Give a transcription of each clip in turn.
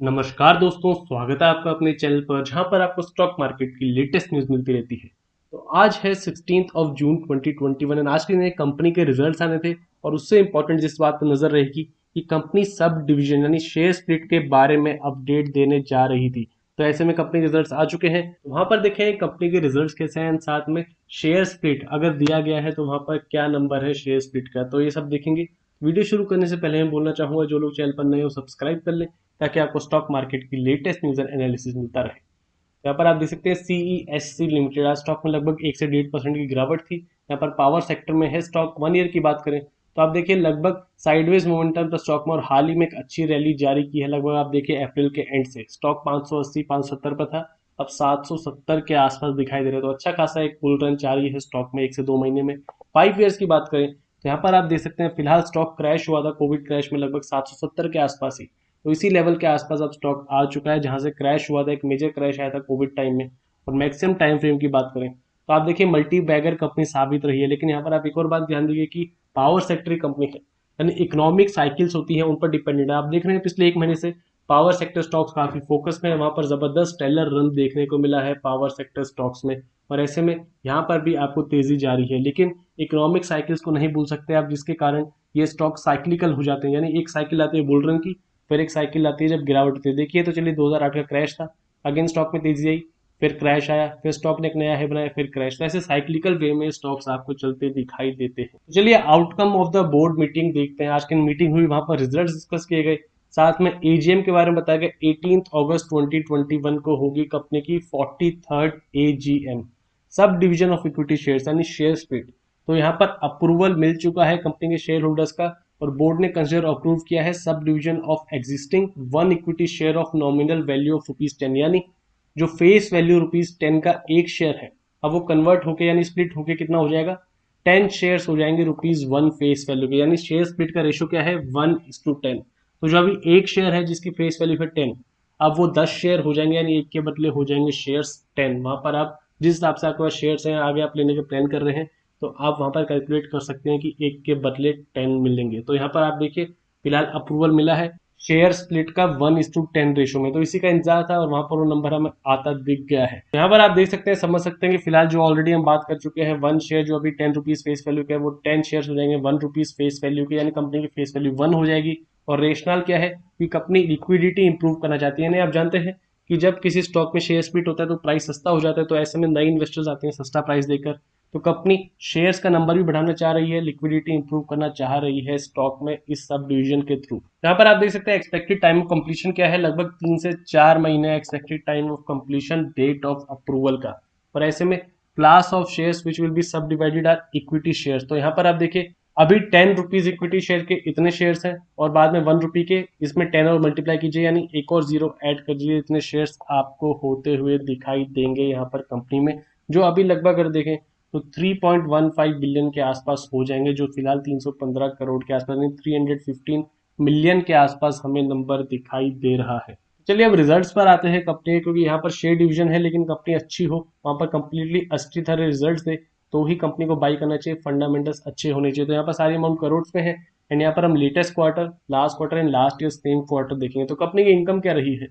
नमस्कार दोस्तों, स्वागत है आपका अपने चैनल पर जहां पर आपको स्टॉक मार्केट की लेटेस्ट न्यूज़ मिलती रहती है। तो आज है 16 ऑफ जून 2021 एंड आज के दिन एक कंपनी के रिजल्ट्स आने थे और उससे इंपॉर्टेंट जिस बात पर नजर रहेगी कि कंपनी सब डिवीजन यानी शेयर स्प्लिट के बारे में अपडेट देने जा रही थी। तो ऐसे में कंपनी रिजल्ट्स आ चुके हैं, तो वहां पर देखें कंपनी के रिजल्ट्स कैसे हैं, साथ में शेयर स्प्लिट अगर दिया गया है तो वहां पर क्या नंबर है शेयर स्प्लिट का, तो ये सब देखेंगे। वीडियो शुरू करने से पहले मैं बोलना चाहूंगा जो लोग चैनल पर नए हो सब्सक्राइब कर लें ताकि आपको स्टॉक मार्केट की लेटेस्ट न्यूज़ एंड एनालिसिस मिलता रहे। यहाँ पर आप देख सकते हैं सीईएससी लिमिटेड आज स्टॉक में लगभग 1 से 1.5% की गिरावट थी। यहाँ पर पावर सेक्टर में है स्टॉक। 1 ईयर की बात करें तो आप देखिए लगभग साइडवेज मोमेंटम पर स्टॉक में और हाल ही में एक अच्छी रैली जारी की है। लगभग आप देखिए अप्रैल के एंड से स्टॉक 580 570 पर था, अब 770 के आसपास दिखाई दे रहा है। तो अच्छा खासा एक बुल रन जारी है स्टॉक में 1 से 2 महीने में। 5 ईयर्स की बात करें तो यहाँ पर आप देख सकते हैं फिलहाल स्टॉक क्रैश हुआ था कोविड क्रैश में लगभग 770 के आसपास ही। तो इसी लेवल के आसपास अब स्टॉक आ चुका है जहां से क्रैश हुआ था, एक मेजर क्रैश आया था कोविड टाइम में। और मैक्सिमम टाइम फ्रेम की बात करें तो आप देखिए मल्टी बैगर कंपनी साबित रही है। लेकिन यहाँ पर आप एक और बात ध्यान दीजिए कि पावर सेक्टर की कंपनी है, यानी इकोनॉमिक साइकिल्स होती है उन पर डिपेंडेंट है। आप देख रहे हैं पिछले 1 महीने से पावर सेक्टर स्टॉक्स काफी फोकस में है, वहां पर जबरदस्त टेलर रन देखने को मिला है पावर सेक्टर स्टॉक्स में। और ऐसे में यहाँ पर भी आपको तेजी जारी है, लेकिन इकोनॉमिक साइकिल्स को नहीं भूल सकते आप, जिसके कारण ये स्टॉक साइक्लिकल हो जाते हैं। यानी एक साइकिल आती है बुल रन की, फिर एक साइकिल आती है जब गिरावट होती है। देखिए तो चलिए 2008 का क्रैश था, अगेन स्टॉक में तेजी आई, फिर क्रैश आया, फिर स्टॉक ने एक नया हाई बनाया, फिर क्रैश। तो ऐसे साइक्लिकल वे में स्टॉक्स आपको चलते दिखाई देते हैं। तो चलिए outcome of the board meeting देखते हैं। आज की मीटिंग हुई, वहां पर रिजल्ट डिस्कस किए गए, साथ में एजीएम के बारे में बताया गया। 18 अगस्त 2021 को होगी कंपनी की 43rd AGM. Sub division of equity shares यानी शेयर स्प्लिट, तो यहाँ पर अप्रूवल मिल चुका है कंपनी के शेयर होल्डर्स का। और बोर्ड ने कंसिडर अप्रूव किया है sub division of existing 1 equity share of nominal value of ₹10, यानी जो फेस वैल्यू ₹10 का एक शेयर है, अब वो कन्वर्ट होके यानी स्प्लिट होके कितना हो जाएगा, 10 शेयर्स हो जाएंगे ₹1 फेस वैल्यू के। यानी शेयर स्प्लिट का रेशियो क्या है, 1:10। तो जो अभी एक शेयर है जिसकी फेस वैल्यू है 10, अब वो 10 शेयर हो जाएंगे, यानी एक के बदले हो जाएंगे शेयर्स 10। वहां पर आप जिस हिसाब से आपके पास शेयर्स हैं आगे आप लेने के प्लान कर रहे हैं, तो आप वहां पर कैलकुलेट कर सकते हैं कि एक के बदले 10 मिलेंगे। तो यहाँ पर आप देखिए फिलहाल अप्रूवल मिला है शेयर स्प्लिट का 1:10 रेशो में। तो इसी का इंतजार था और वहां पर वो नंबर हमें आता दिख गया है। यहाँ पर आप देख सकते हैं, समझ सकते हैं कि फिलहाल जो ऑलरेडी हम बात कर चुके हैं, 1 शेयर जो अभी ₹10 फेस वैल्यू का है वो 10 शेयर हो जाएंगे ₹1 फेस वैल्यू के, यानी कंपनी की फेस वैल्यू 1 हो जाएगी। और रेशनल क्या है कि कंपनी लिक्विडिटी इंप्रूव करना चाहती है। यानी आप जानते हैं कि जब किसी स्टॉक में शेयर स्प्लिट होता है तो प्राइस सस्ता हो जाता है, तो ऐसे में नए इन्वेस्टर्स आते हैं सस्ता प्राइस देकर। तो कंपनी शेयर्स का नंबर भी बढ़ाना चाह रही है, लिक्विडिटी इंप्रूव करना चाह रही है स्टॉक में इस सब डिवीजन के थ्रू। यहाँ पर आप देख सकते हैं एक्सपेक्टेड टाइम ऑफ कंप्लीशन क्या है, लगभग 3 से 4 महीने expected time of completion date of approval का। और ऐसे में class of shares which will be subdivided are equity shares. तो यहाँ पर आप देखिए अभी ₹10 इक्विटी शेयर के इतने शेयर्स हैं और बाद में ₹1 के, इसमें 10 और मल्टीप्लाई कीजिए यानी एक और जीरो ऐड कर दीजिए, इतने शेयर्स आपको होते हुए दिखाई देंगे यहाँ पर कंपनी में। जो अभी लगभग अगर देखें तो 3.15 बिलियन के आसपास हो जाएंगे, जो फिलहाल 315 करोड़ के आसपास, 315 मिलियन के आसपास हमें नंबर दिखाई दे रहा है। चलिए अब रिजल्ट्स पर आते हैं कंपनी, क्योंकि यहाँ पर शेयर डिवीजन है लेकिन कंपनी अच्छी हो, वहां पर कंप्लीटली अच्छी तरह रिजल्ट्स दे तो ही कंपनी को बाई करना चाहिए, फंडामेंटल्स अच्छे होने चाहिए। तो यहाँ पर सारी अमाउंट करोड़ में है। एंड यहाँ पर हम latest quarter, last quarter and last year same quarter देखेंगे तो कंपनी की इनकम क्या रही है,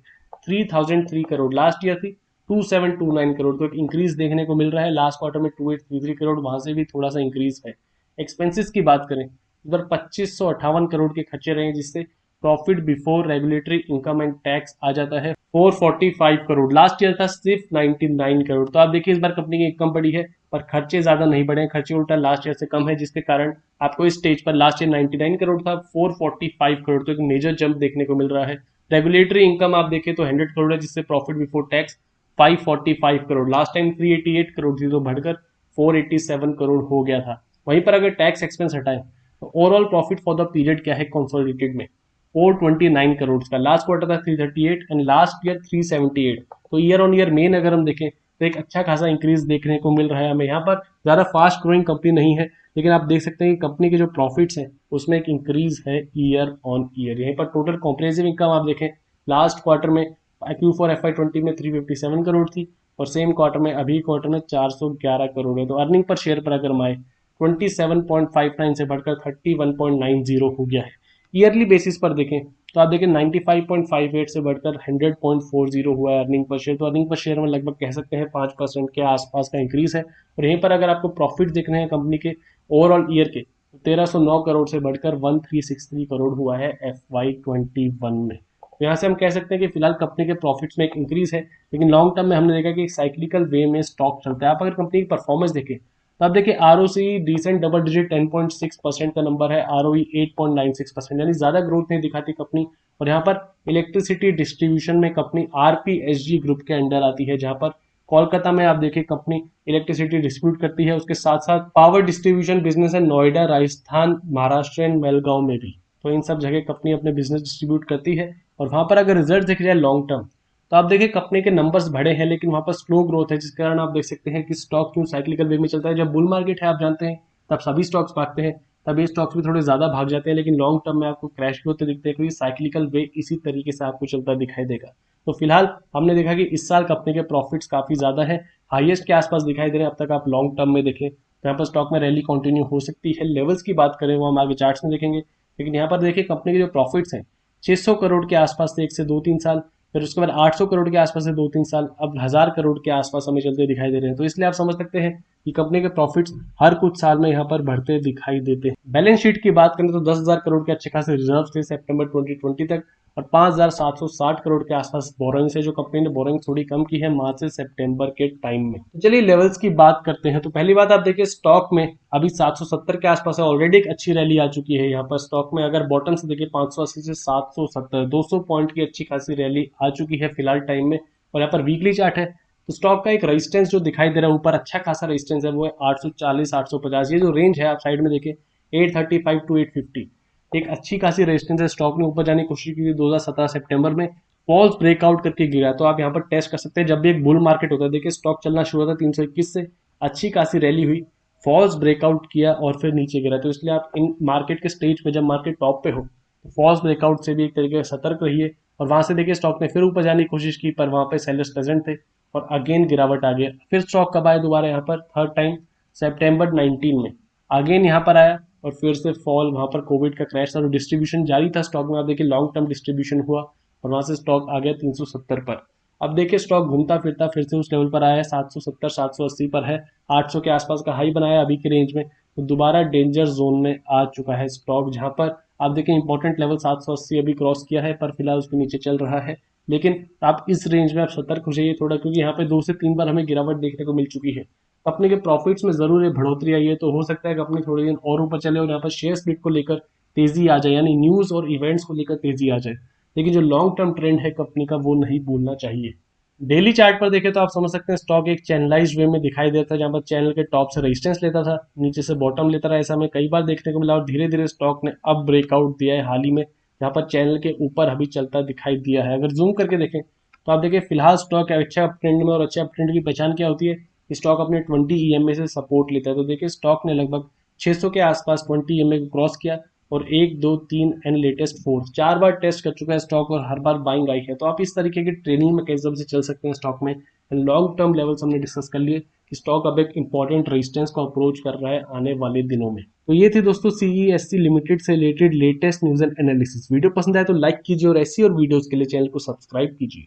3003 करोड़, लास्ट ईयर थी 2729 करोड़। तो एक इंक्रीज देखने को मिल रहा है। लास्ट क्वार्टर में 2833 करोड़, वहां से भी थोड़ा सा इंक्रीज है। एक्सपेंसेस की बात करें इस बार 2558 करोड़ के खर्चे रहे, जिससे profit before regulatory income and tax आ जाता है 445 करोड़। लास्ट ईयर था सिर्फ 99 करोड़। तो आप देखिए इस बार कंपनी की इनकम बढ़ी है पर खर्चे ज्यादा नहीं बढ़े, खर्चे उल्टा लास्ट ईयर से कम है, जिसके कारण आपको इस स्टेज पर लास्ट ईयर 99 करोड़ था, 445 करोड़, तो एक मेजर जंप देखने को मिल रहा है। रेगुलेटरी इनकम आप देखें तो 100 करोड़ है, जिससे profit before tax 545 crore, last time 388 crore थी तो बढ़कर 487 करोड़ हो गया था। वहीं पर अगर टैक्स एक्सपेंस हटाएं तो overall profit for the period क्या है कंसोलिडेटेड में, 429 करोड़ का। लास्ट क्वार्टर था 338 एंड लास्ट ईयर 378। तो ईयर ऑन ईयर मेन अगर हम देखें तो एक अच्छा खासा इंक्रीज देखने को मिल रहा है हमें। यहाँ पर ज़्यादा फास्ट ग्रोइंग कंपनी नहीं है, लेकिन आप देख सकते हैं कि कंपनी के जो प्रॉफिट्स हैं उसमें एक इंक्रीज है ईयर ऑन ईयर। यहीं पर टोटल कॉम्प्रिहेंसिव इनकम आप देखें लास्ट क्वार्टर में Q4 FY20 में 357 करोड़ थी और सेम क्वार्टर में अभी क्वार्टर में 411 करोड़ है। तो अर्निंग पर शेयर पर अगर हम आए 27.59 से बढ़कर 31.90 हो गया है। ईयरली बेसिस पर देखें तो आप देखें 95.58 से बढ़कर 100.40 हुआ है अर्निंग पर शेयर। तो अर्निंग पर शेयर में लगभग कह सकते हैं 5% के आसपास का इंक्रीज है। और यहीं पर अगर आपको प्रॉफिट देखने हैं कंपनी के ओवरऑल ईयर के, तो 1309 करोड़ से बढ़कर 1363 करोड़ हुआ है FY21 में। तो यहाँ से हम कह सकते हैं कि फिलहाल कंपनी के प्रॉफिट्स में एक इंक्रीज है, लेकिन लॉन्ग टर्म में हमने देखा कि एक साइक्लिकल वे में स्टॉक चलता है। आप अगर कंपनी की परफॉर्मेंस देखें तो आप देखिए ROC डिसेंट डबल डिजिट 10.6% का नंबर है, ROE 8.96%, यानी ज्यादा ग्रोथ नहीं दिखाती कंपनी। और यहाँ पर इलेक्ट्रिसिटी डिस्ट्रीब्यूशन में कंपनी RPSG ग्रुप के अंडर आती है, जहाँ पर कोलकाता में आप देखिए कंपनी इलेक्ट्रिसिटी डिस्ट्रीब्यूट करती है। उसके साथ साथ पावर डिस्ट्रीब्यूशन बिजनेस है नोएडा, राजस्थान, महाराष्ट्र एंड बेलगांव में भी। तो इन सब जगह कंपनी अपने बिजनेस डिस्ट्रीब्यूट करती है। और वहां पर अगर रिजल्ट देखे जाए लॉन्ग टर्म, तो आप देखिए कंपनी के नंबर्स बढ़े हैं, लेकिन वहां पर स्लो ग्रोथ है, जिस कारण आप देख सकते हैं कि स्टॉक क्यों साइक्लिकल वे में चलता है। जब बुल मार्केट है आप जानते हैं तब सभी स्टॉक्स भागते हैं, तब ये स्टॉक्स भी थोड़े ज्यादा भाग जाते हैं, लेकिन लॉन्ग टर्म में आपको क्रैश भी होते दिखते हैं, क्योंकि साइक्लिकल वे इसी तरीके से आपको चलता दिखाई देगा। तो फिलहाल हमने देखा कि इस साल कंपनी के प्रॉफिट्स काफी ज्यादा है, हाईएस्ट के आसपास दिखाई दे रहे हैं। अब तक आप लॉन्ग टर्म में देखें तो यहाँ पर स्टॉक में रैली कंटिन्यू हो सकती है। लेवल्स की बात करें वो हम आगे चार्ट्स में देखेंगे, लेकिन यहाँ पर देखिए कंपनी के जो प्रॉफिट्स हैं 600 करोड़ के आसपास से 1 से 2-3 साल, फिर उसके बाद 800 करोड़ के आसपास से 2-3 साल, अब 1000 करोड़ के आसपास हमें चलते दिखाई दे रहे हैं। तो इसलिए आप समझ सकते हैं कि कंपनी के प्रॉफिट्स हर कुछ साल में यहाँ पर बढ़ते दिखाई देते हैं। बैलेंस शीट की बात करें तो 10,000 करोड़ के अच्छे खासे रिजर्व थे सितंबर 2020 तक, और 5,760 करोड़ के आसपास बोरोइंग्स है, जो कंपनी ने बोरोइंग थोड़ी कम की है मार्च से सितंबर के टाइम में। तो चलिए लेवल्स की बात करते हैं। तो पहली बात आप देखिए स्टॉक में अभी 770 के आसपास है, ऑलरेडी एक अच्छी रैली आ चुकी है यहाँ पर स्टॉक में। अगर बॉटम से देखिए 580 से 770, 200 पॉइंट की अच्छी खासी रैली आ चुकी है फिलहाल टाइम में। और यहाँ पर वीकली चार्ट है तो स्टॉक का एक रेजिस्टेंस जो दिखाई दे रहा है ऊपर अच्छा खासा रेजिस्टेंस है, वो है 840 850। ये जो रेंज है आप साइड में देखिए 835 टू 850, एक अच्छी खासी रेजिस्टेंस है। स्टॉक ने ऊपर जाने की कोशिश की थी 2017 सितंबर में, फॉल्स ब्रेकआउट करके गिरा। तो आप यहाँ पर टेस्ट कर सकते हैं, जब भी एक बुल मार्केट होता है देखिए स्टॉक चलना शुरू होता है 321 से, अच्छी खासी रैली हुई, फॉल्स ब्रेकआउट किया और फिर नीचे गिरा। तो इसलिए आप इन मार्केट के स्टेज पे जब मार्केट टॉप पे हो तो फॉल्स ब्रेकआउट से भी एक तरीके से सतर्क रहिए। और वहां से देखिए स्टॉक ने फिर ऊपर जाने की कोशिश की, पर वहां पे सेलर्स प्रेजेंट थे और अगेन गिरावट आ गया। फिर स्टॉक कब आया दोबारा यहाँ पर थर्ड टाइम सितंबर 19 में, अगेन यहाँ पर आया और फिर से फॉल, वहां पर कोविड का क्रैश था, तो डिस्ट्रीब्यूशन जारी था स्टॉक में। आप देखिए लॉन्ग टर्म डिस्ट्रीब्यूशन हुआ और वहां से स्टॉक आ गया 370 पर। अब देखिए स्टॉक घूमता फिरता फिर से उस लेवल पर आया है, 770 780 पर है, 800 के आसपास का हाई बनाया अभी के रेंज में। तो दोबारा डेंजर जोन में आ चुका है स्टॉक, जहां पर आप देखिए इंपॉर्टेंट लेवल 780 अभी क्रॉस किया है, पर फिलहाल उसके नीचे चल रहा है। लेकिन आप इस रेंज में आप सतर्क हो जाइए थोड़ा, क्योंकि यहाँ पे 2 से 3 बार हमें गिरावट देखने को मिल चुकी है। कंपनी के प्रॉफिट्स में जरूर ये बढ़ोतरी आई है, तो हो सकता है कंपनी थोड़ी दिन और ऊपर चले और यहाँ पर शेयर स्प्लिट को लेकर तेजी आ जाए, यानी न्यूज और इवेंट्स को लेकर तेजी आ जाए। लेकिन जो लॉन्ग टर्म ट्रेंड है कंपनी का वो नहीं भूलना चाहिए। डेली चार्ट पर देखें तो आप समझ सकते हैं स्टॉक एक चैनलाइज्ड वे में दिखाई देता है, जहां पर चैनल के टॉप से रेजिस्टेंस लेता था, नीचे से बॉटम लेता रहा। ऐसा हमें कई बार देखने को मिला और धीरे धीरे स्टॉक ने अब ब्रेकआउट दिया है हाल ही में, जहां पर चैनल के ऊपर अभी चलता दिखाई दिया है। अगर जूम करके देखें तो आप देखिए फिलहाल स्टॉक अच्छा ट्रेंड में, और अच्छे ट्रेंड की पहचान क्या होती है, स्टॉक अपने 20 EMA से सपोर्ट लेता है। तो देखिए स्टॉक ने लगभग 600 के आसपास 20 EMA को क्रॉस किया, और 1 2 3 एंड लेटेस्ट 4 4 बार टेस्ट कर चुका है स्टॉक, और हर बार बाइंग आई है। तो आप इस तरीके की ट्रेनिंग मैकेनिज्म से चल सकते हैं स्टॉक में। लॉन्ग टर्म लेवल्स हमने डिस्कस कर लिए कि स्टॉक अब एक इंपॉर्टेंट रेजिस्टेंस को अप्रोच कर रहा है आने वाले दिनों में। तो ये थी दोस्तों CESC लिमिटेड से related latest news and analysis. Video पसंद आए तो लाइक कीजिए और ऐसी और वीडियोस के लिए चैनल को सब्सक्राइब कीजिए।